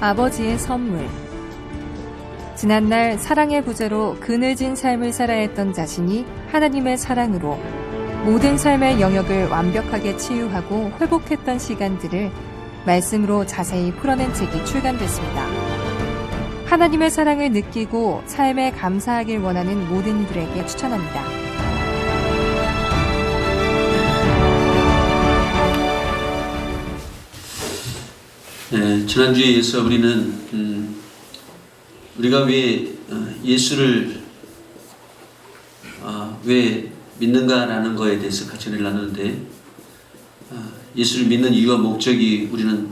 아버지의 선물. 지난날 사랑의 부재로 그늘진 삶을 살아야 했던 자신이 하나님의 사랑으로 모든 삶의 영역을 완벽하게 치유하고 회복했던 시간들을 말씀으로 자세히 풀어낸 책이 출간됐습니다. 하나님의 사랑을 느끼고 삶에 감사하길 원하는 모든 이들에게 추천합니다. 네, 지난주에 이어서 우리는 우리가 왜 예수를 왜 믿는가라는 거에 대해서 같이 나누는데, 예수를 믿는 이유와 목적이 우리는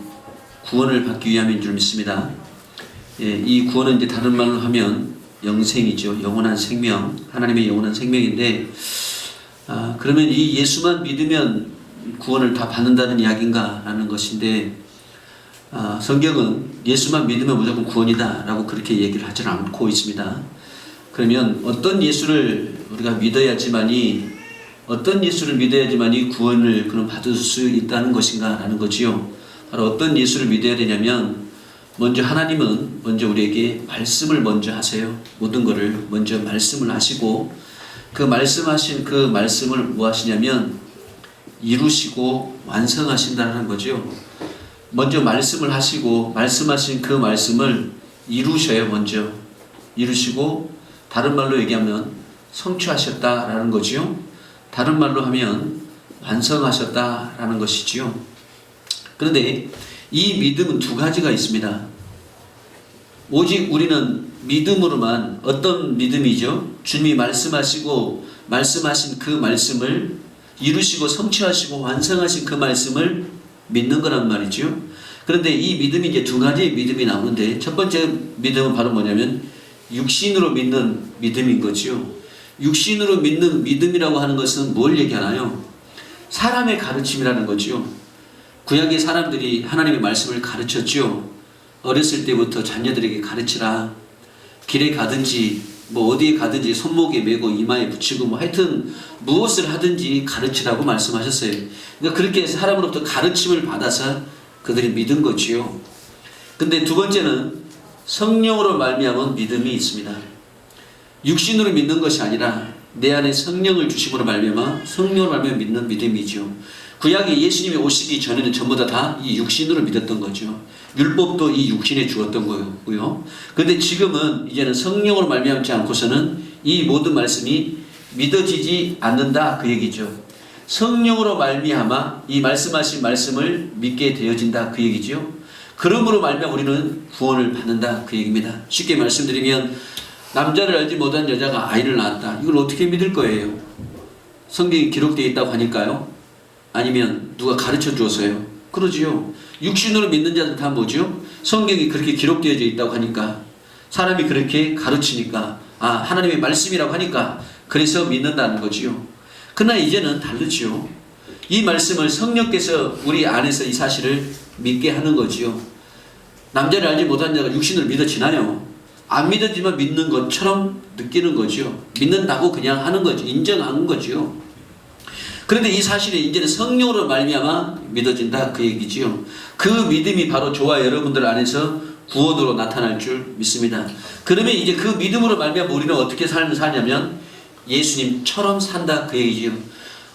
구원을 받기 위함인 줄 믿습니다. 이 구원은 이제 다른 말로 하면 영생이죠. 영원한 생명, 하나님의 영원한 생명인데, 그러면 이 예수만 믿으면 구원을 다 받는다는 이야기인가 라는 것인데, 성경은 예수만 믿으면 무조건 구원이다 라고 그렇게 얘기를 하지 않고 있습니다. 그러면 어떤 예수를 우리가 믿어야지만이 구원을 그럼 받을 수 있다는 것인가 라는 거지요. 바로 어떤 예수를 믿어야 되냐면, 먼저 하나님은 먼저 우리에게 말씀을 먼저 하세요. 모든 것을 먼저 말씀을 하시고, 그 말씀하신 그 말씀을 뭐 하시냐면 이루시고 완성하신다는 거죠. 먼저 말씀을 하시고 말씀하신 그 말씀을 이루셔요. 먼저 이루시고, 다른 말로 얘기하면 성취하셨다라는 거지요. 다른 말로 하면 완성하셨다라는 것이지요. 그런데 이 믿음은 두 가지가 있습니다. 오직 우리는 믿음으로만, 어떤 믿음이죠? 주님이 말씀하시고 말씀하신 그 말씀을 이루시고 성취하시고 완성하신 그 말씀을 믿는 거란 말이죠. 그런데 이 믿음이 이제 두 가지의 믿음이 나오는데, 첫 번째 믿음은 바로 뭐냐면 육신으로 믿는 믿음인 거지요. 육신으로 믿는 믿음이라고 하는 것은 뭘 얘기하나요? 사람의 가르침이라는 거지요. 구약의 사람들이 하나님의 말씀을 가르쳤지요. 어렸을 때부터 자녀들에게 가르치라. 길에 가든지 뭐 어디에 가든지 손목에 메고 이마에 붙이고 뭐 하여튼 무엇을 하든지 가르치라고 말씀하셨어요. 그러니까 그렇게 사람으로부터 가르침을 받아서 그들이 믿은 거지요. 근데 두 번째는 성령으로 말미암은 믿음이 있습니다. 육신으로 믿는 것이 아니라 내 안에 성령을 주심으로 말미암아 성령으로 말미암아 믿는 믿음이죠. 구약에 예수님이 오시기 전에는 전부 다 이 육신으로 믿었던 거죠. 율법도 이 육신에 주었던 거고요. 그런데 지금은 이제는 성령으로 말미암지 않고서는 이 모든 말씀이 믿어지지 않는다 그 얘기죠. 성령으로 말미암아 이 말씀하신 말씀을 믿게 되어진다 그 얘기죠. 그러므로 말미암아 우리는 구원을 받는다 그 얘기입니다. 쉽게 말씀드리면, 남자를 알지 못한 여자가 아이를 낳았다. 이걸 어떻게 믿을 거예요? 성경이 기록되어 있다고 하니까요? 아니면 누가 가르쳐 주어서요? 그러지요. 육신으로 믿는 자들 다 뭐죠? 성경이 그렇게 기록되어져 있다고 하니까, 사람이 그렇게 가르치니까, 하나님의 말씀이라고 하니까 그래서 믿는다는 거지요. 그러나 이제는 다르지요. 이 말씀을 성령께서 우리 안에서 이 사실을 믿게 하는 거지요. 남자를 알지 못한 자가 육신으로 믿어지나요? 안 믿어지만 믿는 것처럼 느끼는 거지요. 믿는다고 그냥 하는 거죠. 인정하는 거지요. 그런데 이 사실이 이제는 성령으로 말미암아 믿어진다 그 얘기지요. 그 믿음이 바로 저와 여러분들 안에서 구원으로 나타날 줄 믿습니다. 그러면 이제 그 믿음으로 말미암아 우리는 어떻게 삶을 사냐면 예수님처럼 산다 그 얘기지요.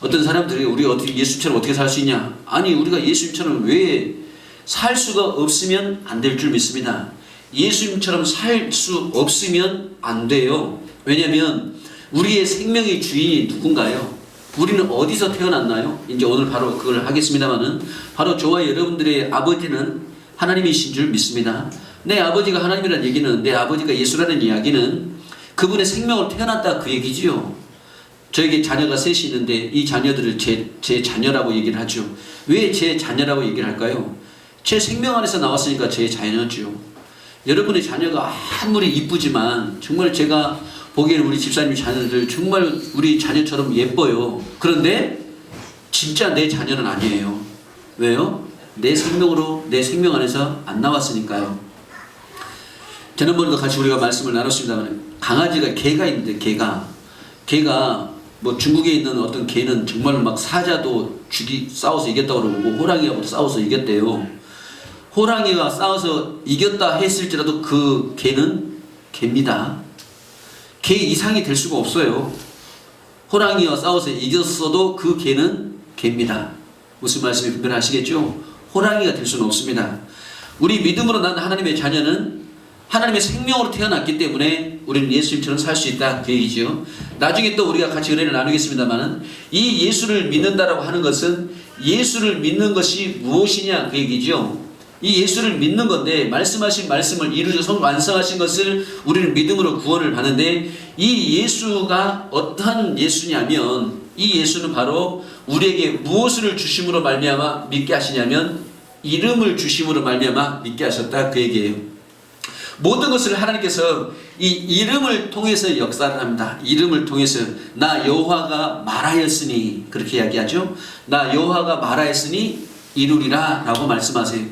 어떤 사람들이 우리가 어떻게 예수처럼 어떻게 살 수 있냐? 아니, 우리가 예수님처럼 왜 살 수가 없으면 안 될 줄 믿습니다. 예수님처럼 살 수 없으면 안 돼요. 왜냐하면 우리의 생명의 주인이 누군가요? 우리는 어디서 태어났나요? 이제 오늘 바로 그걸 하겠습니다만은, 바로 저와 여러분들의 아버지는 하나님이신 줄 믿습니다. 내 아버지가 하나님이라는 얘기는, 내 아버지가 예수라는 이야기는 그분의 생명으로 태어났다 그 얘기지요. 저에게 자녀가 셋이 있는데 이 자녀들을 제 자녀라고 얘기를 하죠. 왜 제 자녀라고 얘기를 할까요? 제 생명 안에서 나왔으니까 제 자녀죠. 여러분의 자녀가 아무리 이쁘지만, 정말 제가 보기에는 우리 집사님 자녀들 정말 우리 자녀처럼 예뻐요. 그런데 진짜 내 자녀는 아니에요. 왜요? 내 생명으로, 내 생명 안에서 안 나왔으니까요. 지난번에도 같이 우리가 말씀을 나눴습니다만, 강아지가, 개가 있는데 개가 뭐 중국에 있는 어떤 개는 정말 막 사자도 싸워서 이겼다고 그러고 호랑이하고도 싸워서 이겼대요. 호랑이와 싸워서 이겼다 했을지라도 그 개는 개입니다. 개 이상이 될 수가 없어요. 호랑이와 싸워서 이겼어도 그 개는 개입니다. 무슨 말씀이 분별하시겠죠? 호랑이가 될 수는 없습니다. 우리 믿음으로 난 하나님의 자녀는 하나님의 생명으로 태어났기 때문에 우리는 예수님처럼 살 수 있다 그 얘기죠. 나중에 또 우리가 같이 은혜를 나누겠습니다만은 이 예수를 믿는다라고 하는 것은 예수를 믿는 것이 무엇이냐 그 얘기죠. 이 예수를 믿는 건데 말씀하신 말씀을 이루셔서 완성하신 것을 우리는 믿음으로 구원을 받는데 이 예수가 어떠한 예수냐면 이 예수는 바로 우리에게 무엇을 주심으로 말미암아 믿게 하시냐면 이름을 주심으로 말미암아 믿게 하셨다 그 얘기예요. 모든 것을 하나님께서 이 이름을 통해서 역사를 합니다. 이름을 통해서 나 여호와가 말하였으니 그렇게 이야기하죠. 나 여호와가 말하였으니 이루리라 라고 말씀하세요.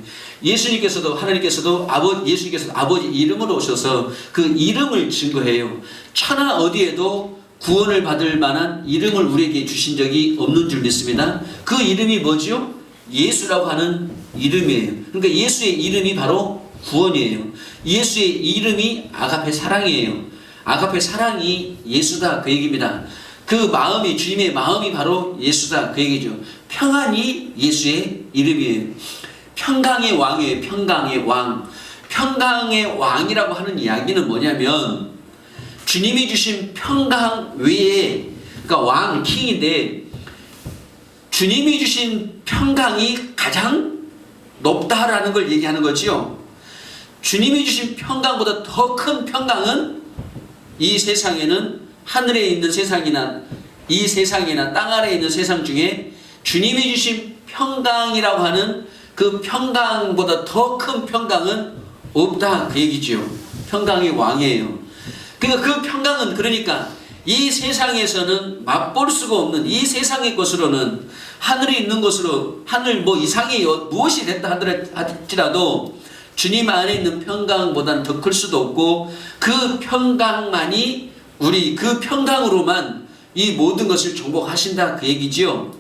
예수님께서도 하나님께서도 예수님께서도 아버지 이름으로 오셔서 그 이름을 증거해요. 천하 어디에도 구원을 받을 만한 이름을 우리에게 주신 적이 없는 줄 믿습니다. 그 이름이 뭐지요? 예수라고 하는 이름이에요. 그러니까 예수의 이름이 바로 구원이에요. 예수의 이름이 아가페 사랑이에요. 아가페 사랑이 예수다 그 얘기입니다. 그 마음이 주님의 마음이 바로 예수다 그 얘기죠. 평안이 예수의 이름이에요. 평강의 왕이에요. 평강의 왕. 평강의 왕이라고 하는 이야기는 뭐냐면 주님이 주신 평강 외에 그러니까 왕 킹인데 주님이 주신 평강이 가장 높다라는 걸 얘기하는 거지요. 주님이 주신 평강보다 더 큰 평강은 이 세상에는 하늘에 있는 세상이나 이 세상이나 땅 아래에 있는 세상 중에 주님이 주신 평강이라고 하는 그 평강보다 더 큰 평강은 없다 그 얘기죠. 평강의 왕이에요. 그러니까 그 평강은 그러니까 이 세상에서는 맛볼 수가 없는 이 세상의 것으로는 하늘에 있는 것으로 하늘 뭐 이상이 무엇이 됐다 할지라도 주님 안에 있는 평강보다는 더 클 수도 없고 그 평강만이 우리 그 평강으로만 이 모든 것을 정복하신다 그 얘기지요.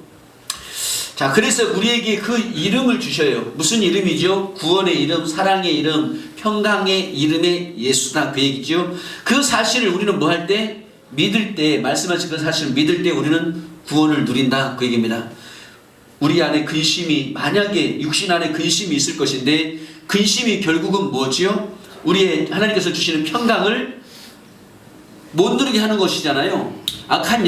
자, 그래서 우리에게 그 이름을 주셔요. 무슨 이름이죠? 구원의 이름, 사랑의 이름, 평강의 이름의 예수다 그 얘기죠. 그 사실을 우리는 뭐 할 때? 믿을 때, 말씀하신 그 사실을 믿을 때 우리는 구원을 누린다 그 얘기입니다. 우리 안에 근심이 만약에 육신 안에 근심이 있을 것인데 근심이 결국은 뭐지요? 우리의 하나님께서 주시는 평강을 못 누리게 하는 것이잖아요. 악한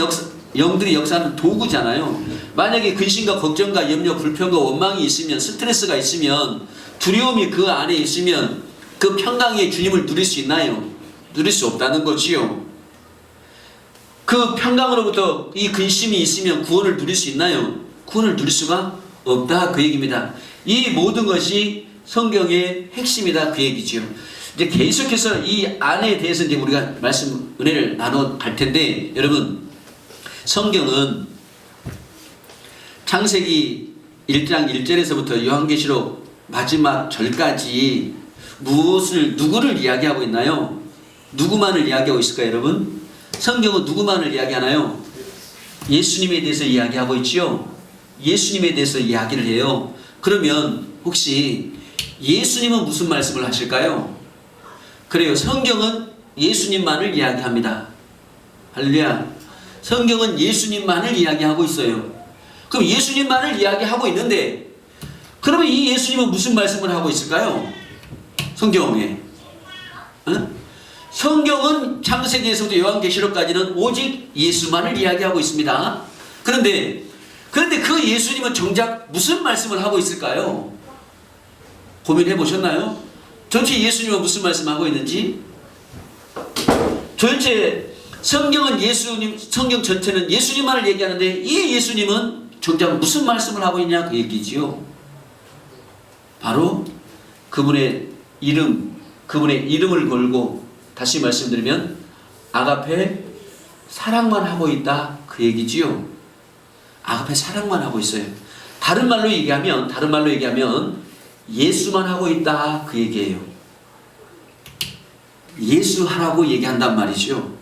영들이 역사하는 도구잖아요. 만약에 근심과 걱정과 염려, 불평과 원망이 있으면 스트레스가 있으면 두려움이 그 안에 있으면 그 평강의 주님을 누릴 수 있나요? 누릴 수 없다는 거지요. 그 평강으로부터 이 근심이 있으면 구원을 누릴 수 있나요? 구원을 누릴 수가 없다 그 얘기입니다. 이 모든 것이 성경의 핵심이다 그 얘기죠. 이제 계속해서 이 안에 대해서 이제 우리가 은혜를 나눠 갈 텐데 여러분 성경은 창세기 1장 1절에서부터 요한계시록 마지막 절까지 누구를 이야기하고 있나요? 누구만을 이야기하고 있을까요, 여러분? 성경은 누구만을 이야기하나요? 예수님에 대해서 이야기하고 있지요. 예수님에 대해서 이야기를 해요. 그러면 혹시 예수님은 무슨 말씀을 하실까요? 그래요. 성경은 예수님만을 이야기합니다. 할렐루야. 성경은 예수님만을 이야기하고 있어요. 그럼 예수님만을 이야기하고 있는데 그러면 이 예수님은 무슨 말씀을 하고 있을까요? 성경에. 성경은 창세기에서부터 요한계시록까지는 오직 예수만을 이야기하고 있습니다. 그런데 그 예수님은 정작 무슨 말씀을 하고 있을까요? 고민해 보셨나요? 도대체 예수님은 무슨 말씀을 하고 있는지? 도대체 성경 전체는 예수님만을 얘기하는데 이 예수님은 정작 무슨 말씀을 하고 있냐 그 얘기지요. 바로 그분의 이름을 걸고 다시 말씀드리면 아가페 사랑만 하고 있다 그 얘기지요. 아가페 사랑만 하고 있어요. 다른 말로 얘기하면 예수만 하고 있다 그 얘기예요. 예수하라고 얘기한단 말이죠.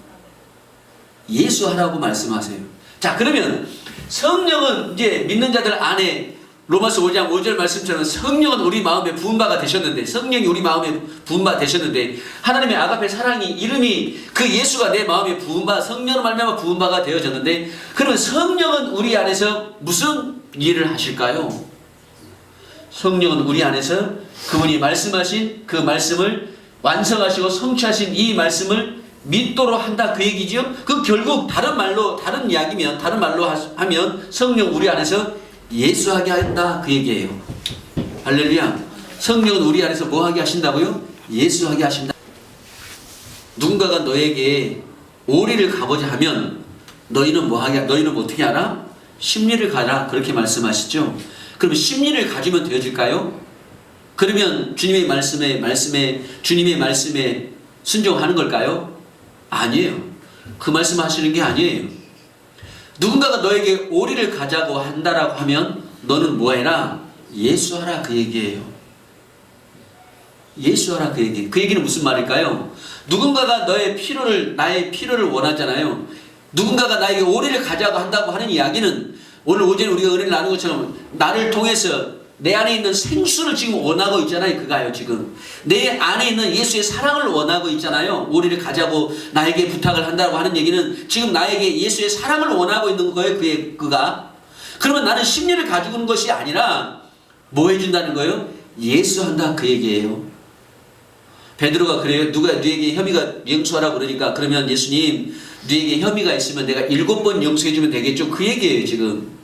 예수하라고 말씀하세요. 자, 그러면 성령은 이제 믿는 자들 안에 로마서 5장 5절 말씀처럼 성령은 우리 마음에 부은 바가 되셨는데, 성령이 우리 마음에 부은 바 되셨는데, 하나님의 아가페 사랑이 이름이 그 예수가 내 마음에 부은 바, 성령으로 말미암아 부은 바가 되어졌는데, 그러면 성령은 우리 안에서 무슨 일을 하실까요? 성령은 우리 안에서 그분이 말씀하신 그 말씀을 완성하시고 성취하신 이 말씀을 믿도록 한다, 그 얘기죠. 그 결국 다른 말로, 다른 이야기면, 다른 말로 하면 성령 우리 안에서 예수하게 한다, 그 얘기예요. 할렐루야. 성령은 우리 안에서 뭐 하게 하신다고요? 예수하게 하신다. 누군가가 너에게 오리를 가보자 하면 너희는 너희는 어떻게 하라? 심리를 가라, 그렇게 말씀하시죠. 그러면 심리를 가지면 되어질까요? 그러면 주님의 말씀에 순종하는 걸까요? 아니에요. 그 말씀 하시는 게 아니에요. 누군가가 너에게 오리를 가자고 한다라고 하면 너는 뭐 해라? 예수하라, 그 얘기예요. 예수하라, 그 얘기. 그 얘기는 무슨 말일까요? 누군가가 나의 필요를 원하잖아요. 누군가가 나에게 오리를 가자고 한다고 하는 이야기는 오늘 오전에 우리가 은혜를 나눈 것처럼 나를 통해서 내 안에 있는 생수를 지금 원하고 있잖아요. 그가요, 지금. 내 안에 있는 예수의 사랑을 원하고 있잖아요. 우리를 가자고 나에게 부탁을 한다고 하는 얘기는 지금 나에게 예수의 사랑을 원하고 있는 거예요. 그가. 그러면 나는 심리를 가지고 있는 것이 아니라 뭐 해준다는 거예요? 예수한다, 그 얘기예요. 베드로가 그래요. 누가 너에게 혐의가 용서하라고 그러니까, 그러면 예수님, 너에게 혐의가 있으면 내가 7번 용서해주면 되겠죠? 그 얘기예요, 지금.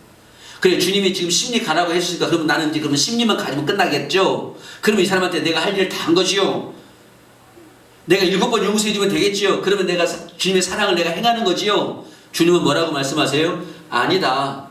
그래, 주님이 지금 심리 가라고 했으니까 그러면 나는 이제 그러면 심리만 가지면 끝나겠죠? 그러면 이 사람한테 내가 할 일을 다 한 거지요? 내가 7번 용서해주면 되겠지요? 그러면 내가 주님의 사랑을 내가 행하는 거지요? 주님은 뭐라고 말씀하세요? 아니다.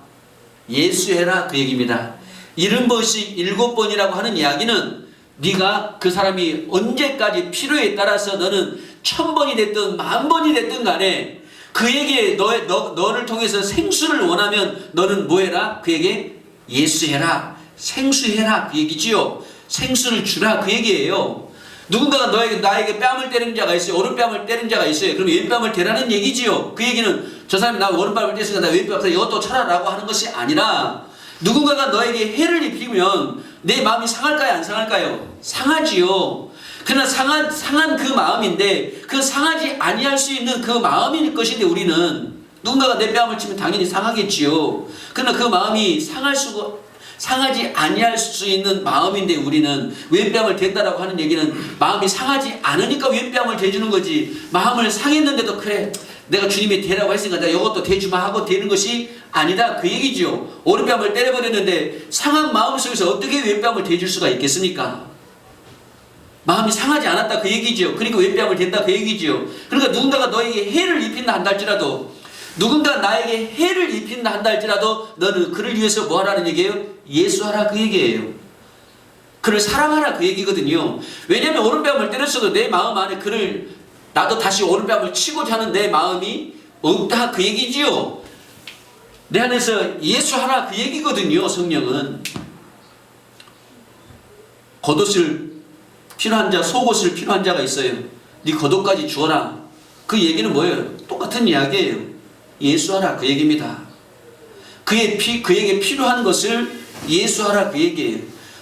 예수해라, 그 얘기입니다. 70번씩 7번이라고 하는 이야기는 네가 그 사람이 언제까지 필요에 따라서 너는 1000번이 됐든 10,000번이 됐든 간에 그에게 너를 통해서 생수를 원하면 너는 뭐해라? 그에게 예수해라, 생수해라, 그 얘기지요. 생수를 주라, 그 얘기예요. 누군가가 나에게 뺨을 때리는 자가 있어요. 오른뺨을 때리는 자가 있어요. 그럼 왼뺨을 대라는 얘기지요. 그 얘기는 저 사람이 나 오른뺨을 때렸으니까 나 왼뺨을 이것도 쳐라라고 하는 것이 아니라, 누군가가 너에게 해를 입히면 내 마음이 상할까요, 안 상할까요? 상하지요. 그러나 상한 그 마음인데, 그 상하지 아니할 수 있는 그 마음일 것인데, 우리는 누군가가 내 뺨을 치면 당연히 상하겠지요. 그러나 그 마음이 상하지 아니할 수 있는 마음인데, 우리는 왼뺨을 댄다라고 하는 얘기는 마음이 상하지 않으니까 왼뺨을 대주는 거지, 마음을 상했는데도 그래 내가 주님이 대라고 했으니까 내가 이것도 대주마 하고 대는 것이 아니다, 그 얘기죠. 오른뺨을 때려버렸는데 상한 마음 속에서 어떻게 왼뺨을 대줄 수가 있겠습니까? 마음이 상하지 않았다, 그 얘기죠. 그러니까 왼뺨을 댄다, 그 얘기죠. 그러니까 누군가가 너에게 해를 입힌다 한다 할지라도, 누군가 나에게 해를 입힌다 한다 할지라도 너는 그를 위해서 뭐 하라는 얘기예요? 예수하라, 그 얘기예요. 그를 사랑하라, 그 얘기거든요. 왜냐하면 오른뺨을 때렸어도 내 마음 안에 그를, 나도 다시 오른뺨을 치고자 하는 내 마음이 없다, 그 얘기지요. 내 안에서 예수하라, 그 얘기거든요. 성령은 겉옷을 필요한 자, 속옷을 필요한 자가 있어요. 네 겉옷까지 주어라. 그 얘기는 뭐예요? 똑같은 이야기예요. 예수하라, 그 얘기입니다. 그에게 필요한 것을 예수하라, 그 얘기예요.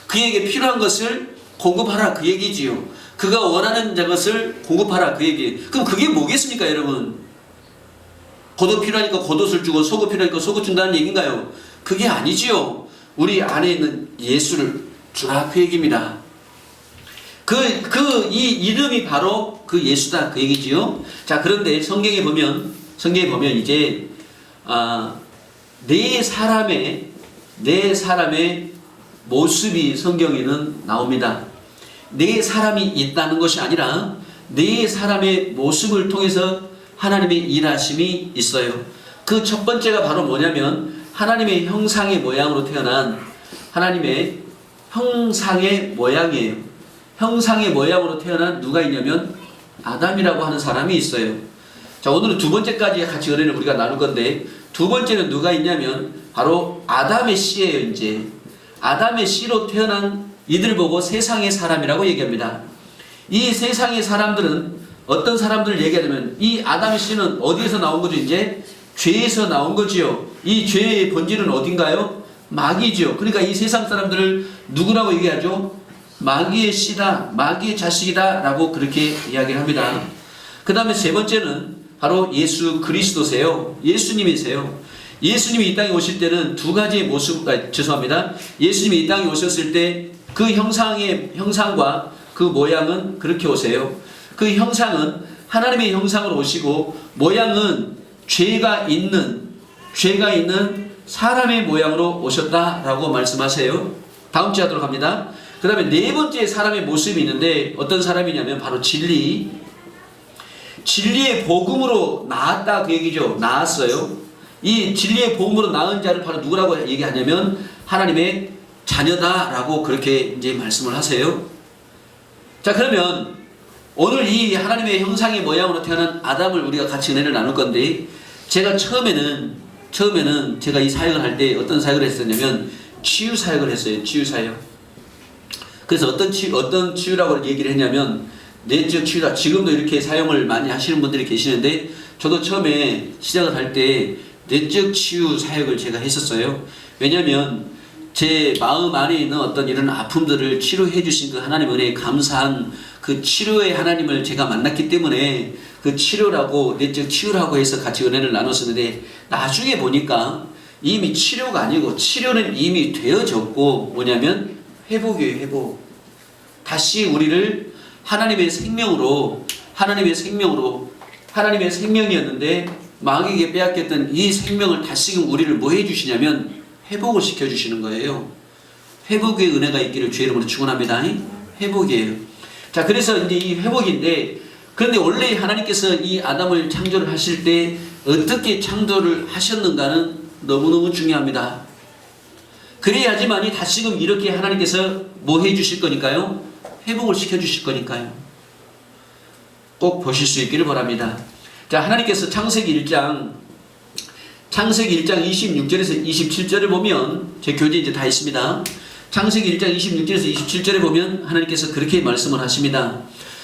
그에게 필요한 것을 공급하라, 그 얘기지요. 그가 원하는 것을 공급하라, 그 얘기예요. 그럼 그게 뭐겠습니까, 여러분? 겉옷 필요하니까 겉옷을 주고 속옷 필요하니까 속옷 준다는 얘기인가요? 그게 아니지요. 우리 안에 있는 예수를 주라, 그 얘기입니다. 이 이름이 바로 그 예수다, 그 얘기지요. 자, 그런데 성경에 보면 이제 네 사람의 모습이 성경에는 나옵니다. 네 사람이 있다는 것이 아니라 네 사람의 모습을 통해서 하나님의 일하심이 있어요. 그 첫 번째가 바로 뭐냐면 하나님의 형상의 모양으로 태어난 하나님의 형상의 모양이에요. 형상의 모양으로 태어난 누가 있냐면 아담이라고 하는 사람이 있어요. 자, 오늘은 두 번째까지 같이 은혜를 우리가 나눌 건데, 두 번째는 누가 있냐면 바로 아담의 씨예요. 이제 아담의 씨로 태어난 이들 보고 세상의 사람이라고 얘기합니다. 이 세상의 사람들은 어떤 사람들을 얘기하냐면, 이 아담의 씨는 어디에서 나온 거죠? 이제 죄에서 나온 거지요. 이 죄의 본질은 어딘가요? 마귀죠. 그러니까 이 세상 사람들을 누구라고 얘기하죠? 마귀의 씨다, 마귀의 자식이다 라고 그렇게 이야기를 합니다. 그 다음에 세 번째는 바로 예수 그리스도세요. 예수님이세요. 예수님이 이 땅에 오실 때는 두 가지의 모습, 죄송합니다. 예수님이 이 땅에 오셨을 때 그 형상과 그 모양은 그렇게 오세요. 그 형상은 하나님의 형상으로 오시고, 모양은 죄가 있는 사람의 모양으로 오셨다라고 말씀하세요. 다음 주 하도록 합니다. 그 다음에 네 번째 사람의 모습이 있는데 어떤 사람이냐면 바로 진리의 복음으로 나았다 그 얘기죠. 나았어요. 이 진리의 복음으로 나은 자를 바로 누구라고 얘기하냐면 하나님의 자녀다라고 그렇게 이제 말씀을 하세요. 자, 그러면 오늘 이 하나님의 형상의 모양으로 태어난 아담을 우리가 같이 은혜를 나눌 건데, 제가 처음에는 제가 이 사역을 할 때 어떤 사역을 했었냐면 치유 사역을 했어요. 치유 사역. 그래서 어떤 치유라고 얘기를 했냐면 내적 치유다. 지금도 이렇게 사용을 많이 하시는 분들이 계시는데, 저도 처음에 시작을 할 때 내적 치유 사역을 제가 했었어요. 왜냐하면 제 마음 안에 있는 어떤 이런 아픔들을 치료해 주신 그 하나님 은혜에 감사한 그 치료의 하나님을 제가 만났기 때문에 그 치료라고, 내적 치유라고 해서 같이 은혜를 나눴었는데, 나중에 보니까 이미 치료가 아니고 치료는 이미 되어졌고, 뭐냐면 회복이에요. 회복. 다시 우리를 하나님의 생명이었는데 마귀에게 빼앗겼던 이 생명을 다시금 우리를 뭐 해주시냐면 회복을 시켜주시는 거예요. 회복의 은혜가 있기를 주의 이름으로 축원합니다. 회복이에요. 자, 그래서 이제 이 회복인데, 그런데 원래 하나님께서 이 아담을 창조를 하실 때 어떻게 창조를 하셨는가는 너무너무 중요합니다. 그래야지만이 다시금 이렇게 하나님께서 뭐 해주실 거니까요? 회복을 시켜주실 거니까요. 꼭 보실 수 있기를 바랍니다. 자, 하나님께서 창세기 1장 26절에서 27절을 보면, 제 교재 이제 다 있습니다. 창세기 1장 26절에서 27절에 보면 하나님께서 그렇게 말씀을 하십니다.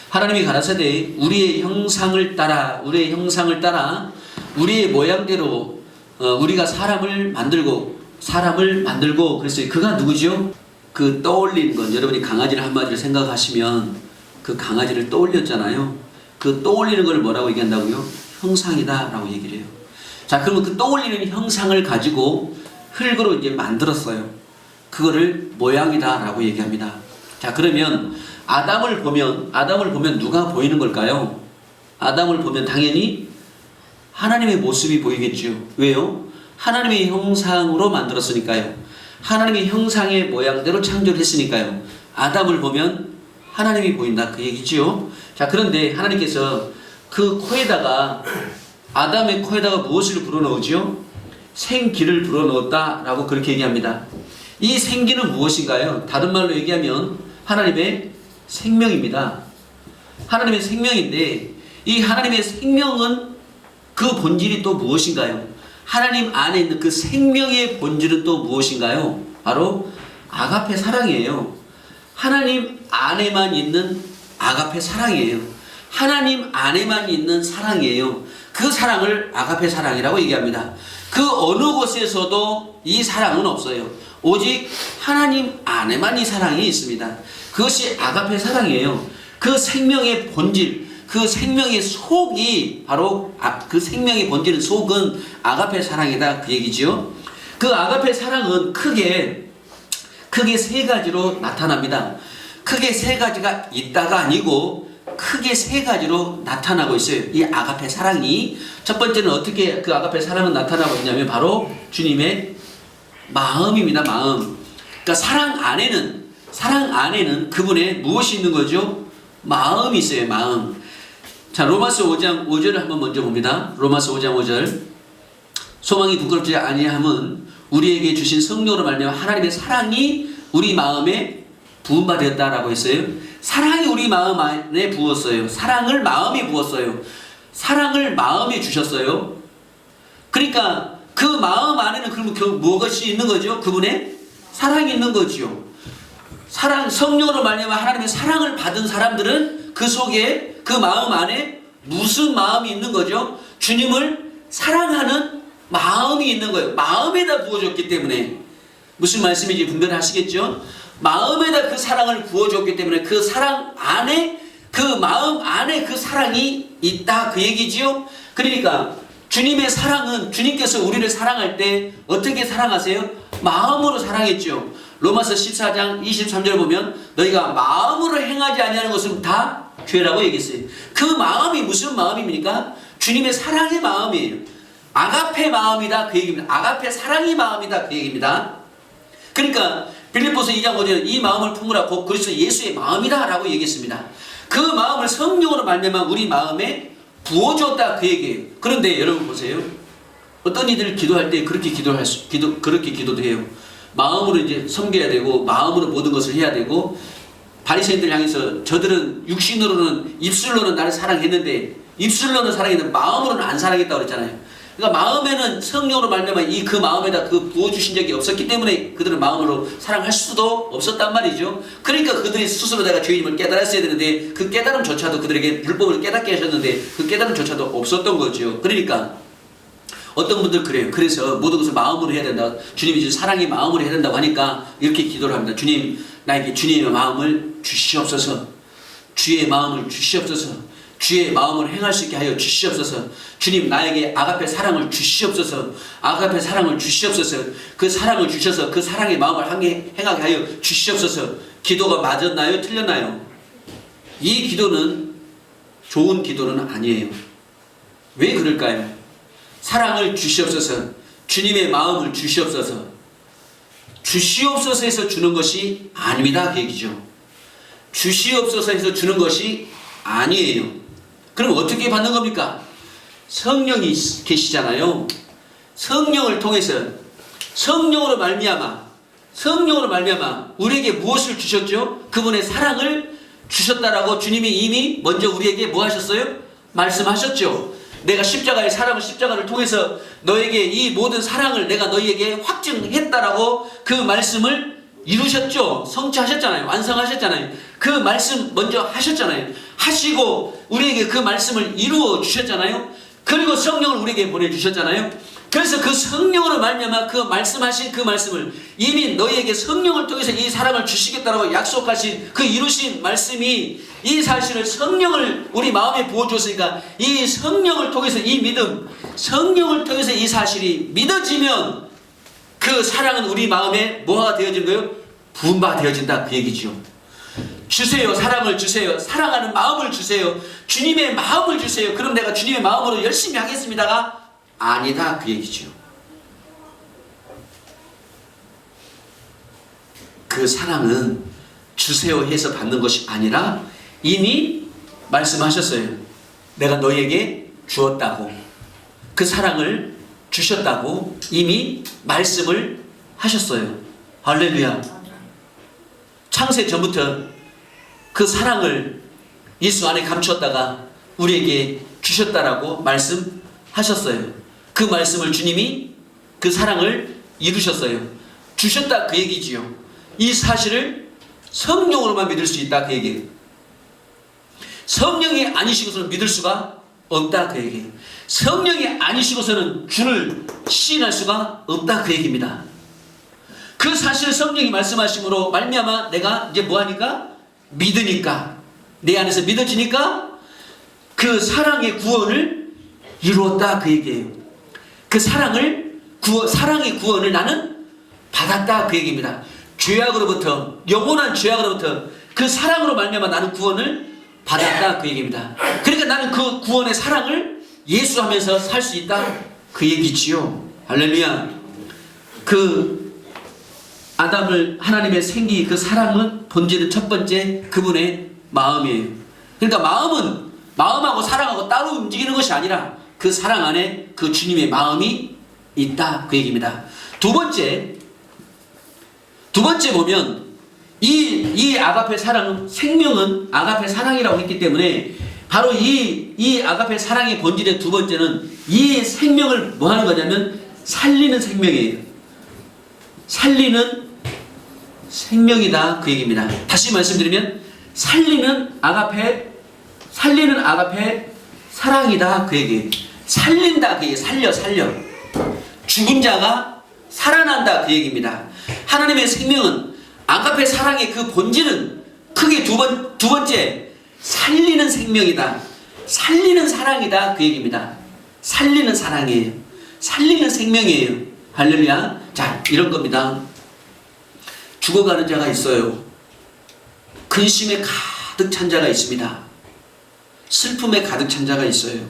하나님이 가라사대 우리의 형상을 따라 우리의 모양대로 우리가 사람을 만들고 그랬어요. 그가 누구죠? 그 떠올리는 건, 여러분이 강아지를 한마디로 생각하시면 그 강아지를 떠올렸잖아요. 그 떠올리는 걸 뭐라고 얘기한다고요? 형상이다 라고 얘기를 해요. 자, 그러면 그 떠올리는 형상을 가지고 흙으로 이제 만들었어요. 그거를 모양이다 라고 얘기합니다. 자, 그러면 아담을 보면 누가 보이는 걸까요? 아담을 보면 당연히 하나님의 모습이 보이겠죠. 왜요? 하나님의 형상으로 만들었으니까요. 하나님의 형상의 모양대로 창조를 했으니까요. 아담을 보면 하나님이 보인다 그 얘기죠. 자, 그런데 하나님께서 그 코에다가, 아담의 코에다가 무엇을 불어넣었죠? 생기를 불어넣었다라고 그렇게 얘기합니다. 이 생기는 무엇인가요? 다른 말로 얘기하면 하나님의 생명입니다. 하나님의 생명인데, 이 하나님의 생명은 그 본질이 또 무엇인가요? 하나님 안에 있는 그 생명의 본질은 또 무엇인가요? 바로 아가페 사랑이에요. 하나님 안에만 있는 아가페 사랑이에요. 하나님 안에만 있는 사랑이에요. 그 사랑을 아가페 사랑이라고 얘기합니다. 그 어느 곳에서도 이 사랑은 없어요. 오직 하나님 안에만 이 사랑이 있습니다. 그것이 아가페 사랑이에요. 그 생명의 본질, 그 생명의 속이 바로 그 생명의 본질은 속은 아가페 사랑이다 그 얘기죠. 그 아가페 사랑은 크게 세 가지로 나타납니다. 크게 세 가지가 있다가 아니고 크게 세 가지로 나타나고 있어요. 이 아가페 사랑이. 첫 번째는 어떻게 그 아가페 사랑은 나타나고 있냐면 바로 주님의 마음입니다. 마음. 그러니까 사랑 안에는 그분의 무엇이 있는 거죠? 마음이 있어요. 마음. 자, 로마서 5장 5절을 한번 먼저 봅니다. 로마서 5장 5절. 소망이 부끄럽지 아니함은 우리에게 주신 성령으로 말미암아 하나님의 사랑이 우리 마음에 부은 바 되었다라고 했어요. 사랑이 우리 마음 안에 부었어요. 사랑을 마음에 부었어요. 사랑을 마음에 주셨어요. 그러니까 그 마음 안에는 그러면 무엇이 있는 거죠? 그분의 사랑이 있는 거죠. 성령으로 말미암아 하나님의 사랑을 받은 사람들은 그 속에, 그 마음 안에 무슨 마음이 있는 거죠? 주님을 사랑하는 마음이 있는 거예요. 마음에다 부어줬기 때문에. 무슨 말씀인지 분별하시겠죠? 마음에다 그 사랑을 부어줬기 때문에 그 사랑 안에, 그 마음 안에 그 사랑이 있다 그 얘기지요. 그러니까 주님의 사랑은, 주님께서 우리를 사랑할 때 어떻게 사랑하세요? 마음으로 사랑했죠. 로마서 14장 23절 보면 너희가 마음으로 행하지 아니하는 것은 다 죄라고 얘기했어요. 그 마음이 무슨 마음입니까? 주님의 사랑의 마음이에요. 아가페 마음이다 그 얘기입니다. 아가페 사랑의 마음이다 그 얘기입니다. 그러니까 빌립보서 2장 5절에 이 마음을 품으라 곧 그리스도 예수의 마음이다 라고 얘기했습니다. 그 마음을 성령으로 말미암아 우리 마음에 부어줬다 그 얘기예요. 그런데 여러분 보세요. 어떤 이들 기도할 때 그렇게 그렇게 기도도 해요. 마음으로 이제 섬겨야 되고 마음으로 모든 것을 해야 되고, 바리새인들 향해서 저들은 육신으로는, 입술로는 나를 사랑했는데, 입술로는 사랑했는데 마음으로는 안 사랑했다고 그랬잖아요. 그러니까 마음에는 성령으로 말미암아 그 마음에다 그 부어주신 적이 없었기 때문에 그들은 마음으로 사랑할 수도 없었단 말이죠. 그러니까 그들이 스스로 내가 죄인임을 깨달았어야 되는데 그 깨달음조차도, 그들에게 율법을 깨닫게 하셨는데 그 깨달음조차도 없었던 거죠. 그러니까 어떤 분들 그래요. 그래서 모든 것을 마음으로 해야 된다. 주님이 지금 사랑의 마음으로 해야 된다고 하니까 이렇게 기도를 합니다. 주님, 나에게 주님의 마음을 주시옵소서. 주의 마음을 주시옵소서. 주의 마음을 행할 수 있게 하여 주시옵소서. 주님, 나에게 아가페 사랑을 주시옵소서. 아가페 사랑을 주시옵소서. 그 사랑을 주셔서 그 사랑의 마음을 행하게 하여 주시옵소서. 기도가 맞았나요? 틀렸나요? 이 기도는 좋은 기도는 아니에요. 왜 그럴까요? 사랑을 주시옵소서. 주님의 마음을 주시옵소서. 주시옵소서에서 주는 것이 아닙니다 그 얘기죠. 주시옵소서에서 주는 것이 아니에요. 그럼 어떻게 받는 겁니까? 성령이 계시잖아요. 성령을 통해서, 성령으로 말미암아 우리에게 무엇을 주셨죠? 그분의 사랑을 주셨다라고 주님이 이미 먼저 우리에게 뭐 하셨어요? 말씀하셨죠. 내가 십자가를 통해서 너에게 이 모든 사랑을 내가 너희에게 확증했다라고 그 말씀을 이루셨죠. 성취하셨잖아요. 완성하셨잖아요. 그 말씀 먼저 하셨잖아요. 하시고 우리에게 그 말씀을 이루어 주셨잖아요. 그리고 성령을 우리에게 보내주셨잖아요. 그래서 그 성령으로 말미암아 그 말씀하신 그 말씀을, 이미 너희에게 성령을 통해서 이 사랑을 주시겠다라고 약속하신 그 이루신 말씀이, 이 사실을 성령을 우리 마음에 부어주었으니까 이 성령을 통해서 이 믿음, 성령을 통해서 이 사실이 믿어지면 그 사랑은 우리 마음에 뭐가 되어진 거예요? 부은 바 되어진다 그 얘기죠. 주세요. 사랑을 주세요. 사랑하는 마음을 주세요. 주님의 마음을 주세요. 그럼 내가 주님의 마음으로 열심히 하겠습니다가 아니다 그 얘기죠. 그 사랑은 주세요 해서 받는 것이 아니라 이미 말씀하셨어요. 내가 너희에게 주었다고, 그 사랑을 주셨다고 이미 말씀을 하셨어요. 할렐루야. 창세 전부터 그 사랑을 예수 안에 감추었다가 우리에게 주셨다라고 말씀하셨어요. 그 말씀을 주님이 그 사랑을 이루셨어요. 주셨다 그 얘기지요. 이 사실을 성령으로만 믿을 수 있다 그 얘기예요. 성령이 아니시고서는 믿을 수가 없다 그 얘기예요. 성령이 아니시고서는 주를 시인할 수가 없다 그 얘기입니다. 그 사실을 성령이 말씀하심으로 말미암아 내가 이제 뭐하니까? 믿으니까, 내 안에서 믿어지니까 그 사랑의 구원을 이루었다 그 얘기예요. 그 사랑의 구원을 나는 받았다 그 얘기입니다. 죄악으로부터, 영원한 죄악으로부터 그 사랑으로 말미암아 나는 구원을 받았다 그 얘기입니다. 그러니까 나는 그 구원의 사랑을 예수하면서 살 수 있다 그 얘기지요. 할렐루야. 그 아담을 하나님의 생기, 그 사랑은 본질은 첫 번째 그분의 마음이에요. 그러니까 마음은 마음하고 사랑하고 따로 움직이는 것이 아니라 그 사랑 안에 그 주님의 마음이 있다 그 얘기입니다. 두 번째 보면 이 아가페 사랑은, 생명은 아가페 사랑이라고 했기 때문에 바로 이 아가페 사랑의 본질의 두 번째는 이 생명을 뭐 하는 거냐면 살리는 생명이에요. 살리는 생명이다 그 얘기입니다. 다시 말씀드리면 살리는 아가페 사랑이다 그 얘기예요. 살린다 그 얘기예요. 살려. 죽은 자가 살아난다 그 얘기입니다. 하나님의 생명은 아가페 사랑의 그 본질은 크게 두 번째 살리는 생명이다. 살리는 사랑이다 그 얘기입니다. 살리는 사랑이에요. 살리는 생명이에요. 할렐루야. 자, 이런 겁니다. 죽어가는 자가 있어요. 근심에 가득 찬 자가 있습니다. 슬픔에 가득 찬 자가 있어요.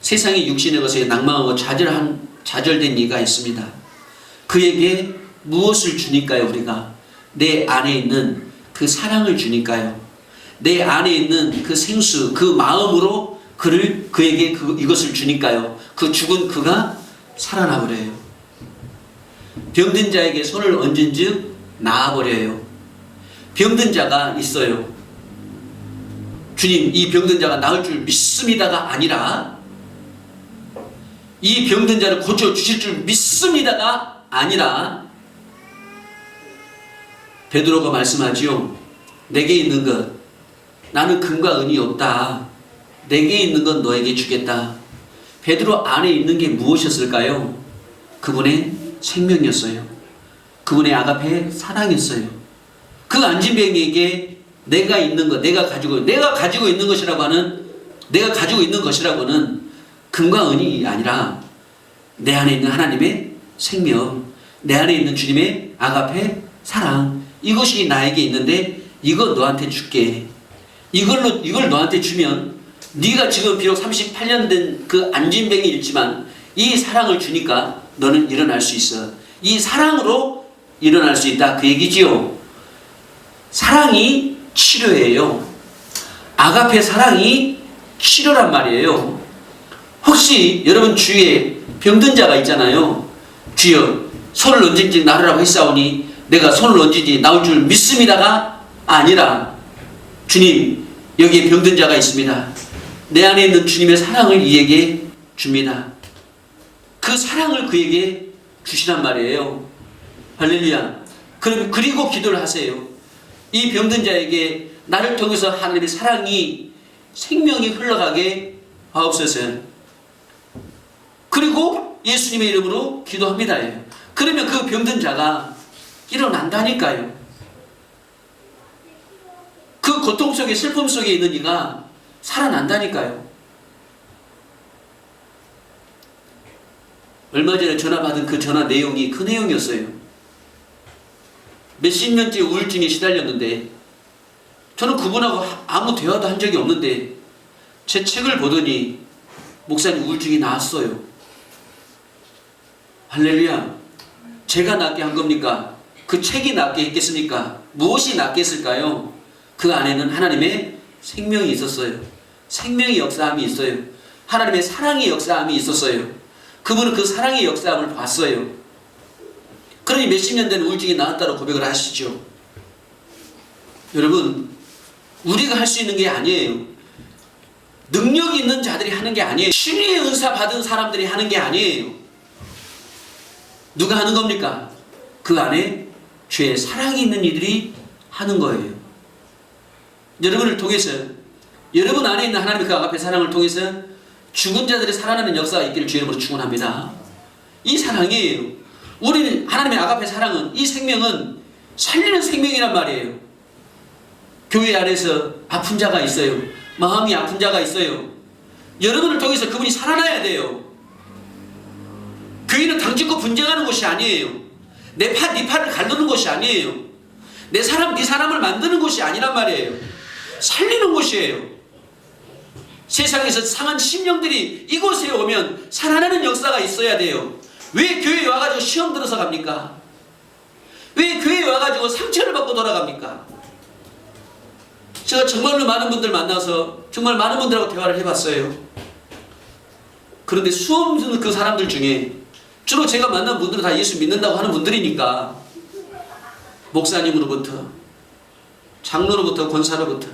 세상의 육신의 것에 낭망하고 좌절된 이가 있습니다. 그에게 무엇을 주니까요? 우리가 내 안에 있는 그 사랑을 주니까요. 내 안에 있는 그 생수, 그 마음으로 그에게 이것을 주니까요. 그 죽은 그가 살아나 버려요. 병든 자에게 손을 얹은즉 나아버려요. 병든 자가 있어요. 주님, 이 병든 자가 나을 줄 믿습니다가 아니라, 이 병든 자를 고쳐주실 줄 믿습니다가 아니라, 베드로가 말씀하지요. 내게 있는 것, 나는 금과 은이 없다. 내게 있는 건 너에게 주겠다. 베드로 안에 있는 게 무엇이었을까요? 그분의 생명이었어요. 그분의 아가페의 사랑이었어요. 그 안진뱅이에게 내가 있는 것, 내가 가지고 있는 것이라고는 금과 은이 아니라 내 안에 있는 하나님의 생명, 내 안에 있는 주님의 아가페 사랑, 이것이 나에게 있는데 이거 너한테 줄게. 이걸 너한테 주면 네가 지금 비록 38년 된 그 안진뱅이일지만 이 사랑을 주니까 너는 일어날 수 있어. 이 사랑으로 일어날 수 있다 그 얘기지요. 사랑이 치료예요. 아가페 사랑이 치료란 말이에요. 혹시 여러분 주위에 병든 자가 있잖아요. 주여 손을 얹은지 나으라고 했사오니 내가 손을 얹은지 나올 줄 믿습니다가 아니라, 주님 여기에 병든 자가 있습니다. 내 안에 있는 주님의 사랑을 이에게 줍니다. 그 사랑을 그에게 주시란 말이에요. 할렐루야. 그리고 기도를 하세요. 이 병든 자에게 나를 통해서 하나님의 사랑이, 생명이 흘러가게 하옵소서. 그리고 예수님의 이름으로 기도합니다. 그러면 그 병든 자가 일어난다니까요. 그 고통 속에, 슬픔 속에 있는 이가 살아난다니까요. 얼마 전에 전화 받은 그 전화 내용이 그 내용이었어요. 몇십 년째 우울증에 시달렸는데, 저는 그분하고 아무 대화도 한 적이 없는데 제 책을 보더니 목사님 우울증이 나았어요. 할렐루야. 제가 낫게 한 겁니까? 그 책이 낫게 했겠습니까? 무엇이 낫게 했을까요? 그 안에는 하나님의 생명이 있었어요. 생명의 역사함이 있어요. 하나님의 사랑의 역사함이 있었어요. 그분은 그 사랑의 역사함을 봤어요. 그러니 몇십 년 된 우울증이 나았다고 고백을 하시죠. 여러분, 우리가 할 수 있는 게 아니에요. 능력이 있는 자들이 하는 게 아니에요. 신의 은사 받은 사람들이 하는 게 아니에요. 누가 하는 겁니까? 그 안에 주의 사랑이 있는 이들이 하는 거예요. 여러분을 통해서, 여러분 안에 있는 하나님의 그 아가페 사랑을 통해서 죽은 자들이 살아나는 역사가 있기를 주의 이름으로 축원합니다. 이 사랑이에요. 우리는 하나님의 아가페 사랑은, 이 생명은 살리는 생명이란 말이에요. 교회 안에서 아픈 자가 있어요. 마음이 아픈 자가 있어요. 여러분을 통해서 그분이 살아나야 돼요. 교회는 당짓고 분쟁하는 곳이 아니에요. 내 판, 네 판을 가르는 곳이 아니에요. 내 사람, 네 사람을 만드는 곳이 아니란 말이에요. 살리는 곳이에요. 세상에서 상한 심령들이 이곳에 오면 살아나는 역사가 있어야 돼요. 왜 교회에 와가지고 시험 들어서 갑니까? 왜 교회에 와가지고 상처를 받고 돌아갑니까? 제가 정말로 많은 분들 만나서 정말 많은 분들하고 대화를 해봤어요. 그런데 수없는 그 사람들 중에 주로 제가 만난 분들은 다 예수 믿는다고 하는 분들이니까, 목사님으로부터, 장로로부터, 권사로부터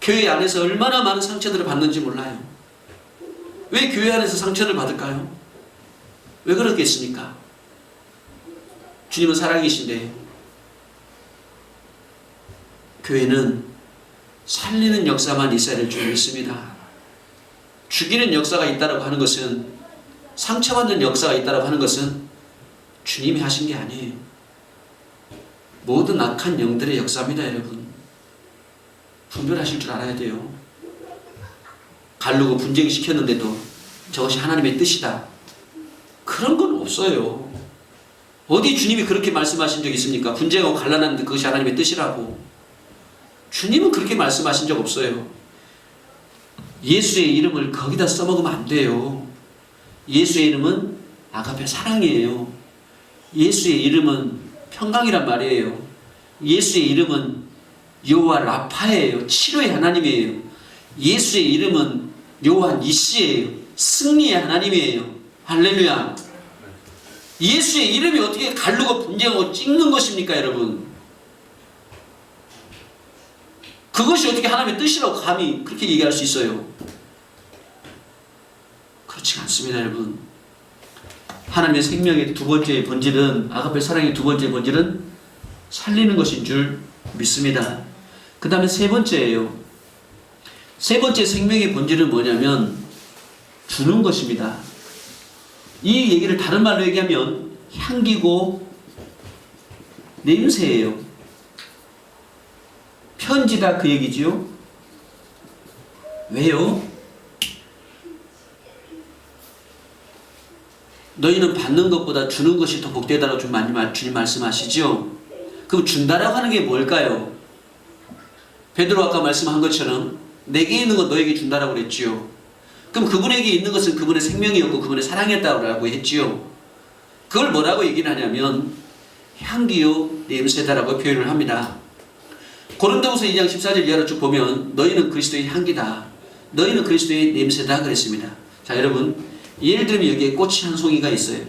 교회 안에서 얼마나 많은 상처들을 받는지 몰라요. 왜 교회 안에서 상처를 받을까요? 왜 그렇겠습니까? 주님은 사랑이신데 교회는 살리는 역사만 있어야 될 줄 믿습니다. 죽이는 역사가 있다고 하는 것은, 상처받는 역사가 있다고 하는 것은 주님이 하신 게 아니에요. 모든 악한 영들의 역사입니다, 여러분. 분별하실 줄 알아야 돼요. 가르고 분쟁시켰는데도 저것이 하나님의 뜻이다. 그런 건 없어요. 어디 주님이 그렇게 말씀하신 적 있습니까? 분쟁하고 갈라놨는데 그것이 하나님의 뜻이라고. 주님은 그렇게 말씀하신 적 없어요. 예수의 이름을 거기다 써먹으면 안 돼요. 예수의 이름은 아가페 사랑이에요. 예수의 이름은 평강이란 말이에요. 예수의 이름은 여호와 라파예요. 치료의 하나님이에요. 예수의 이름은 여호와 니시예요. 승리의 하나님이에요. 할렐루야. 예수의 이름이 어떻게 가르고 분쟁하고 찍는 것입니까, 여러분? 그것이 어떻게 하나님의 뜻이라고 감히 그렇게 얘기할 수 있어요? 그렇지 않습니다, 여러분. 하나님의 생명의 두 번째 본질은, 아가페 사랑의 두 번째 본질은 살리는 것인 줄 믿습니다. 그 다음에 세 번째예요. 세 번째 생명의 본질은 뭐냐면 주는 것입니다. 이 얘기를 다른 말로 얘기하면 향기고 냄새예요. 편지다 그 얘기지요. 왜요? 너희는 받는 것보다 주는 것이 더 복되다라고 주님 말씀하시죠. 그럼 준다라고 하는 게 뭘까요? 베드로 아까 말씀한 것처럼 내게 있는 것 너에게 준다라고 그랬지요. 그럼 그분에게 있는 것은 그분의 생명이었고 그분의 사랑이었다고 했지요. 그걸 뭐라고 얘기를 하냐면 향기요 냄새다라고 표현을 합니다. 고린도후서 2장 14절 이하로 쭉 보면 너희는 그리스도의 향기다, 너희는 그리스도의 냄새다 그랬습니다. 자, 여러분, 예를 들면 여기에 꽃이 한 송이가 있어요.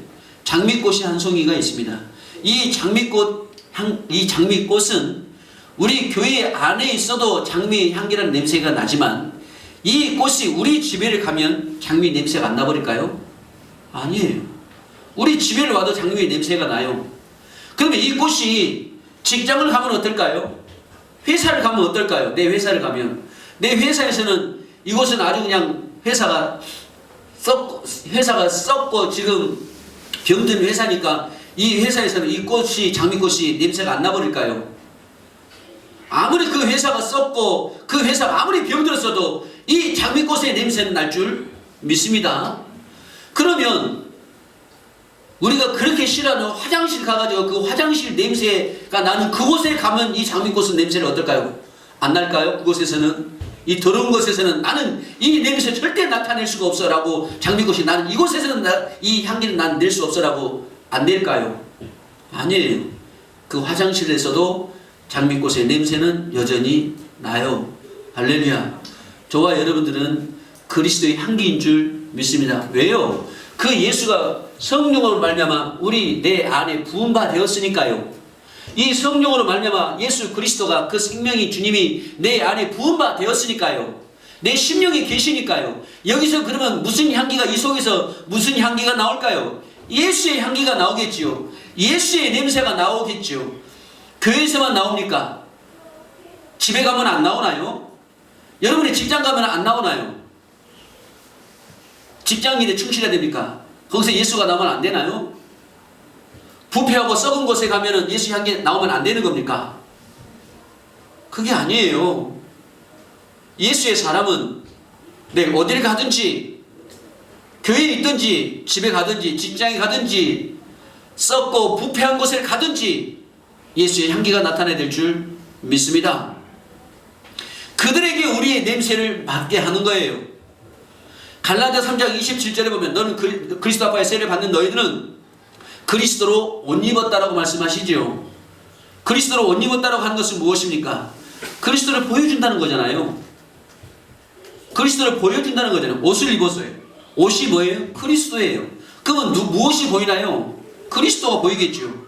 장미꽃이 한 송이가 있습니다. 이 장미꽃은 우리 교회 안에 있어도 장미의 향기라는 냄새가 나지만 이 꽃이 우리 집에를 가면 장미 냄새가 안 나버릴까요? 아니에요. 우리 집에를 와도 장미의 냄새가 나요. 그러면 이 꽃이 직장을 가면 어떨까요? 회사를 가면 어떨까요? 내 회사를 가면 내 회사에서는 이곳은 아주 그냥 회사가 썩고 지금 병든 회사니까 이 회사에서는 이 꽃이 장미꽃이 냄새가 안 나버릴까요? 아무리 그 회사가 썩고 그 회사가 아무리 병들었어도 이 장미꽃의 냄새는 날 줄 믿습니다. 그러면 우리가 그렇게 싫어하는 화장실 가가지고 그 화장실 냄새가 나는 그곳에 가면 이 장미꽃은 냄새를 어떨까요? 안 날까요? 그곳에서는 이 더러운 곳에서는 나는 이 냄새 절대 나타낼 수가 없어 라고 장미꽃이 나는 이곳에서는 이 향기는 난 낼 수 없어 라고 안 낼까요? 아니에요. 그 화장실에서도 장미꽃의 냄새는 여전히 나요. 할렐루야. 저와 여러분들은 그리스도의 향기인 줄 믿습니다. 왜요? 그 예수가 성령으로 말미암아 우리 내 안에 부음바 되었으니까요. 이 성령으로 말미암아 예수 그리스도가 그 생명이 주님이 내 안에 부음바 되었으니까요. 내 심령에 계시니까요. 여기서 그러면 무슨 향기가 이 속에서 무슨 향기가 나올까요? 예수의 향기가 나오겠지요. 예수의 냄새가 나오겠지요. 교회에서만 나옵니까? 집에 가면 안 나오나요? 여러분의 직장 가면 안 나오나요? 직장 일에 충실해야 됩니까? 거기서 예수가 나오면 안 되나요? 부패하고 썩은 곳에 가면은 예수 향기 나오면 안 되는 겁니까? 그게 아니에요. 예수의 사람은 어딜 가든지 교회에 있든지 집에 가든지 직장에 가든지 썩고 부패한 곳에 가든지 예수의 향기가 나타나야 될 줄 믿습니다. 그들에게 우리의 냄새를 맡게 하는 거예요. 갈라디아 3장 27절에 보면 너는 그리스도 아빠의 세례를 받는 너희들은 그리스도로 옷 입었다라고 말씀하시죠. 그리스도로 옷 입었다라고 하는 것은 무엇입니까? 그리스도를 보여준다는 거잖아요. 그리스도를 보여준다는 거잖아요. 옷을 입었어요. 옷이 뭐예요? 그리스도예요. 그러면 무엇이 보이나요? 그리스도가 보이겠죠.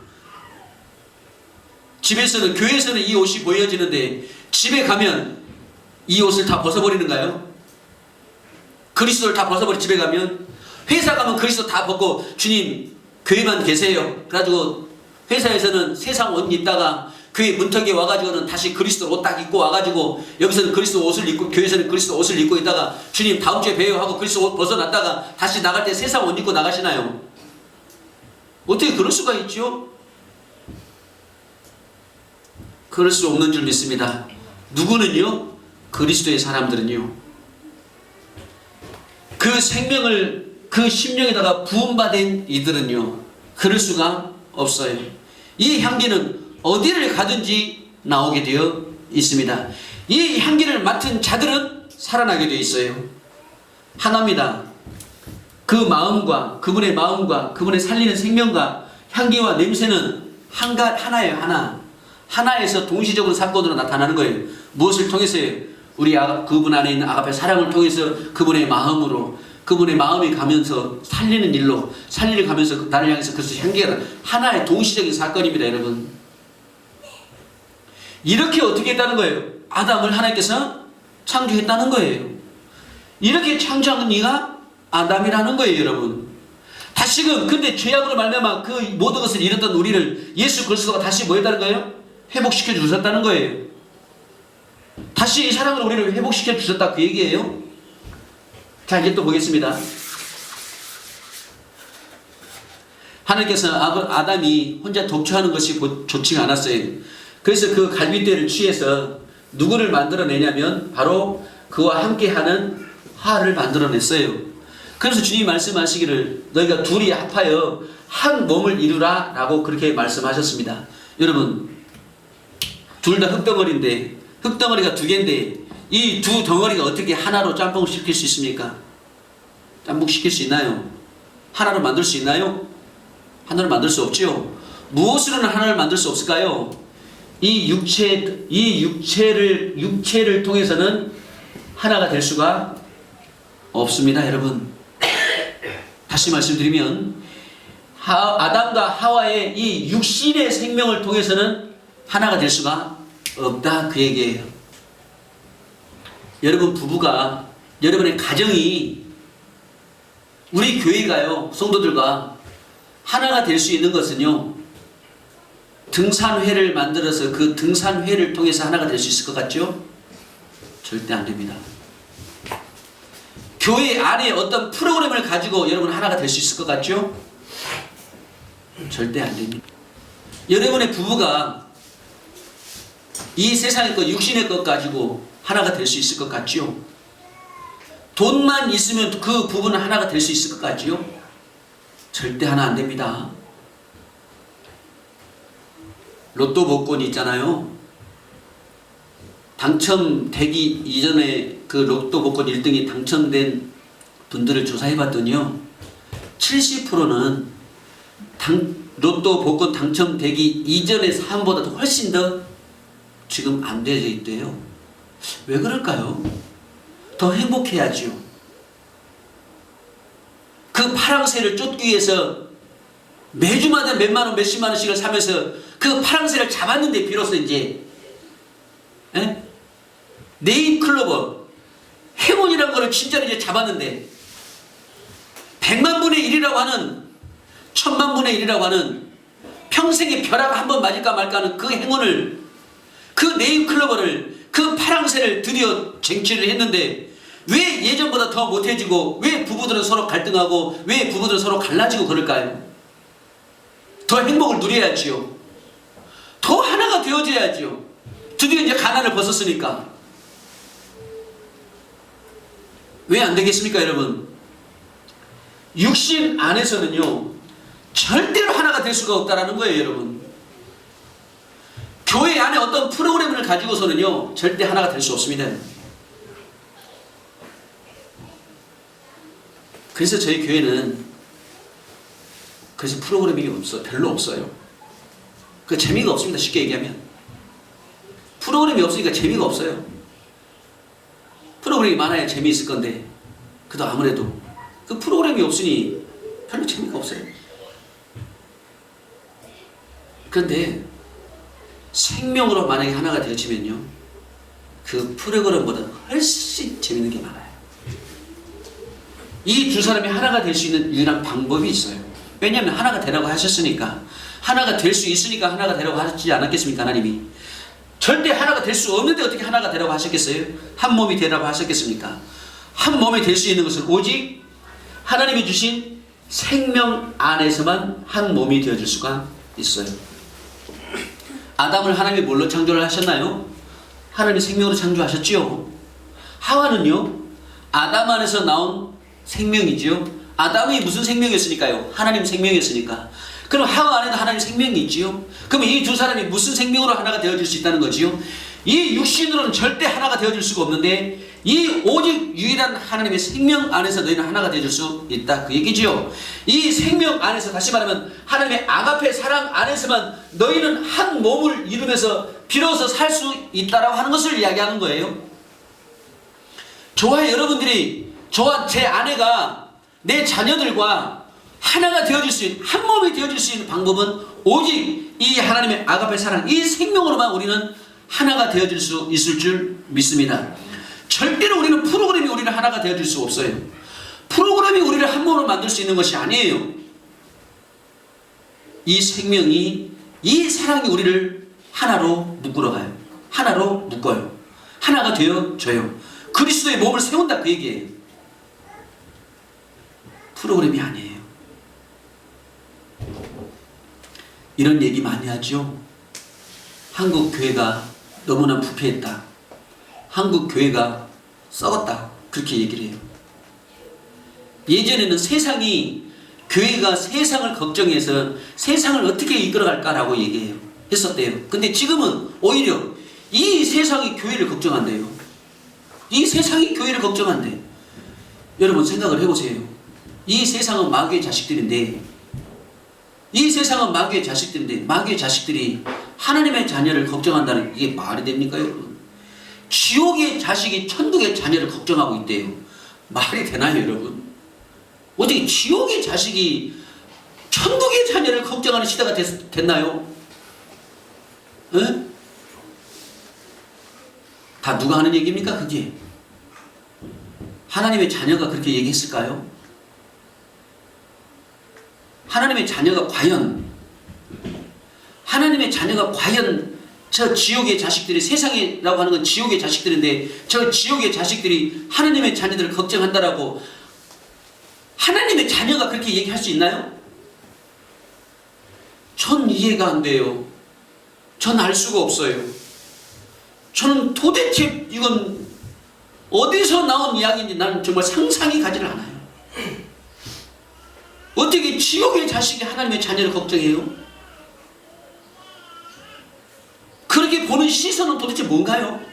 집에서는 교회에서는 이 옷이 보여지는데 집에 가면 이 옷을 다 벗어버리는가요? 그리스도를 다 벗어버리고 집에 가면 회사 가면 그리스도 다 벗고 주님 교회만 계세요. 그래가지고 회사에서는 세상 옷 입다가 교회 문턱에 와가지고는 다시 그리스도 옷 딱 입고 와가지고 여기서는 그리스도 옷을 입고 교회에서는 그리스도 옷을 입고 있다가 주님 다음 주에 봬요 하고 그리스도 옷 벗어놨다가 다시 나갈 때 세상 옷 입고 나가시나요? 어떻게 그럴 수가 있죠? 그럴 수 없는 줄 믿습니다. 누구는요? 그리스도의 사람들은요. 그 생명을 그 심령에다가 부음받은 이들은요. 그럴 수가 없어요. 이 향기는 어디를 가든지 나오게 되어 있습니다. 이 향기를 맡은 자들은 살아나게 되어 있어요. 하나입니다. 그 마음과 그분의 마음과 그분의 살리는 생명과 향기와 냄새는 하나예요. 하나에서 동시적으로 사건으로 나타나는 거예요. 무엇을 통해서요? 그분 안에 있는 아가페 사랑을 통해서 그분의 마음으로, 그분의 마음이 가면서 살리는 일로, 살리를 가면서 나를 향해서 그래서 향기가 하나의 동시적인 사건입니다. 여러분, 이렇게 어떻게 했다는 거예요? 아담을 하나님께서 창조했다는 거예요. 이렇게 창조한 이가 아담이라는 거예요. 여러분, 다시금 근데 죄악으로 말미암아 그 모든 것을 잃었던 우리를 예수 그리스도가 다시 뭐 했다는 거예요? 회복시켜 주셨다는 거예요. 다시 이 사랑으로 우리를 회복시켜 주셨다, 그 얘기예요. 자, 이제 또 보겠습니다. 하나님께서 아담이 혼자 독처하는 것이 좋지가 않았어요. 그래서 그 갈빗대를 취해서 누구를 만들어내냐면 바로 그와 함께하는 하와를 만들어냈어요. 그래서 주님이 말씀하시기를 너희가 둘이 합하여 한 몸을 이루라 라고 그렇게 말씀하셨습니다. 여러분, 둘 다 흙덩어리인데, 흙덩어리가 두 개인데 이 두 덩어리가 어떻게 하나로 짬뽕을 시킬 수 있습니까? 짬뽕 시킬 수 있나요? 하나로 만들 수 있나요? 하나로 만들 수 없죠. 무엇으로는 하나를 만들 수 없을까요? 이 육체를 통해서는 하나가 될 수가 없습니다. 여러분, 다시 말씀드리면 아담과 하와의 이 육신의 생명을 통해서는 하나가 될 수가 없다, 그 얘기예요. 여러분, 부부가, 여러분의 가정이, 우리 교회가요, 성도들과 하나가 될 수 있는 것은요, 등산회를 만들어서 그 등산회를 통해서 하나가 될 수 있을 것 같죠? 절대 안 됩니다. 교회 안에 어떤 프로그램을 가지고 여러분 하나가 될 수 있을 것 같죠? 절대 안 됩니다. 여러분의 부부가 이 세상의 것, 육신의 것 가지고 하나가 될 수 있을 것 같죠? 돈만 있으면 그 부부는 하나가 될 수 있을 것 같죠? 절대 하나 안 됩니다. 로또 복권 있잖아요. 당첨되기 이전에 그 로또 복권 1등이 당첨된 분들을 조사해봤더니요, 70%는 로또 복권 당첨되기 이전의 삶보다도 훨씬 더 지금 안 되어 있대요. 왜 그럴까요? 더 행복해야지요. 그 파랑새를 쫓기 위해서 매주마다 몇만 원, 몇십만 원씩을 사면서 그 파랑새를 잡았는데 비로소 이제 네잎클로버 행운이라는 거를 진짜로 이제 잡았는데 100만 분의 1이라고 하는 1000만 분의 1이라고 하는 평생의 벼락 한 번 맞을까 말까 하는 그 행운을, 그 네잎클로버를, 그 파랑새를 드디어 쟁취를 했는데 왜 예전보다 더 못해지고, 왜 부부들은 서로 갈등하고, 왜 부부들은 서로 갈라지고 그럴까요? 더 행복을 누려야지요. 더 하나가 되어져야지요. 드디어 이제 가난을 벗었으니까. 왜 안 되겠습니까, 여러분? 육신 안에서는요, 절대로 하나가 될 수가 없다라는 거예요, 여러분. 교회 안에 어떤 프로그램을 가지고서는요, 절대 하나가 될 수 없습니다. 그래서 저희 교회는 그래서 프로그램이 별로 없어요. 그 재미가 없습니다. 쉽게 얘기하면 프로그램이 없으니까 재미가 없어요. 프로그램이 많아야 재미있을 건데, 그래도 아무래도 그 프로그램이 없으니 별로 재미가 없어요. 그런데 생명으로 만약에 하나가 되어지면요, 그 프로그램보다 훨씬 재밌는 게 많아요. 이 두 사람이 하나가 될 수 있는 유일한 방법이 있어요. 왜냐하면 하나가 되라고 하셨으니까, 하나가 될 수 있으니까 하나가 되라고 하셨지 않았겠습니까? 하나님이 절대 하나가 될 수 없는데 어떻게 하나가 되라고 하셨겠어요? 한 몸이 되라고 하셨겠습니까? 한 몸이 될 수 있는 것은 오직 하나님이 주신 생명 안에서만 한 몸이 되어질 수가 있어요. 아담을 하나님이 뭘로 창조를 하셨나요? 하나님이 생명으로 창조하셨지요. 하와는요, 아담 안에서 나온 생명이지요. 아담이 무슨 생명이었으니까요? 하나님 생명이었으니까. 그럼 하와 안에도 하나님 생명이 있지요. 그럼 이 두 사람이 무슨 생명으로 하나가 되어질 수 있다는 거지요? 이 육신으로는 절대 하나가 되어질 수가 없는데 이 오직 유일한 하나님의 생명 안에서 너희는 하나가 되어질 수 있다, 그 얘기지요. 이 생명 안에서, 다시 말하면 하나님의 아가페 사랑 안에서만 너희는 한 몸을 이루면서 비로소 살 수 있다라고 하는 것을 이야기하는 거예요. 저와 여러분들이, 저와 제 아내가 내 자녀들과 하나가 되어질 수 있는, 한 몸이 되어질 수 있는 방법은 오직 이 하나님의 아가페 사랑, 이 생명으로만 우리는 하나가 되어질 수 있을 줄 믿습니다. 절대로 우리는 프로그램이 우리를 하나가 되어줄 수 없어요. 프로그램이 우리를 한 몸으로 만들 수 있는 것이 아니에요. 이 생명이, 이 사랑이 우리를 하나로 묶으러 가요. 하나로 묶어요. 하나가 되어져요. 그리스도의 몸을 세운다, 그 얘기예요. 프로그램이 아니에요. 이런 얘기 많이 하죠. 한국 교회가 너무나 부패했다. 한국 교회가 썩었다. 그렇게 얘기를 해요. 예전에는 세상이, 교회가 세상을 걱정해서 세상을 어떻게 이끌어갈까라고 얘기해요. 했었대요. 근데 지금은 오히려 이 세상이 교회를 걱정한대요. 이 세상이 교회를 걱정한대. 여러분 생각을 해보세요. 이 세상은 마귀의 자식들인데, 이 세상은 마귀의 자식들인데, 마귀의 자식들이 하나님의 자녀를 걱정한다는, 이게 말이 됩니까, 여러분? 지옥의 자식이 천국의 자녀를 걱정하고 있대요. 말이 되나요, 여러분? 어떻게 지옥의 자식이 천국의 자녀를 걱정하는 시대가 됐나요? 에? 다 누가 하는 얘기입니까, 그게? 하나님의 자녀가 그렇게 얘기했을까요? 하나님의 자녀가 과연 저 지옥의 자식들이, 세상이라고 하는 건 지옥의 자식들인데, 저 지옥의 자식들이 하나님의 자녀들을 걱정한다라고 하나님의 자녀가 그렇게 얘기할 수 있나요? 전 이해가 안 돼요. 전 알 수가 없어요. 저는 도대체 이건 어디서 나온 이야기인지 나는 정말 상상이 가지를 않아요. 어떻게 지옥의 자식이 하나님의 자녀를 걱정해요? 그렇게 보는 시선은 도대체 뭔가요?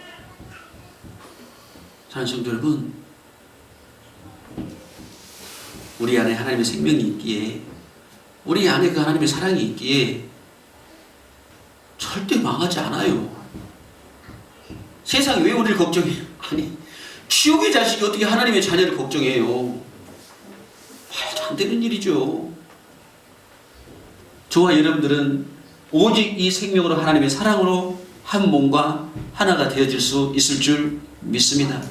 사랑하는 성도 여러분, 우리 안에 하나님의 생명이 있기에, 우리 안에 그 하나님의 사랑이 있기에 절대 망하지 않아요. 세상이 왜 우리를 걱정해요? 아니, 지옥의 자식이 어떻게 하나님의 자녀를 걱정해요? 말도 안 되는 일이죠. 저와 여러분들은 오직 이 생명으로, 하나님의 사랑으로 한 몸과 하나가 되어질 수 있을 줄 믿습니다.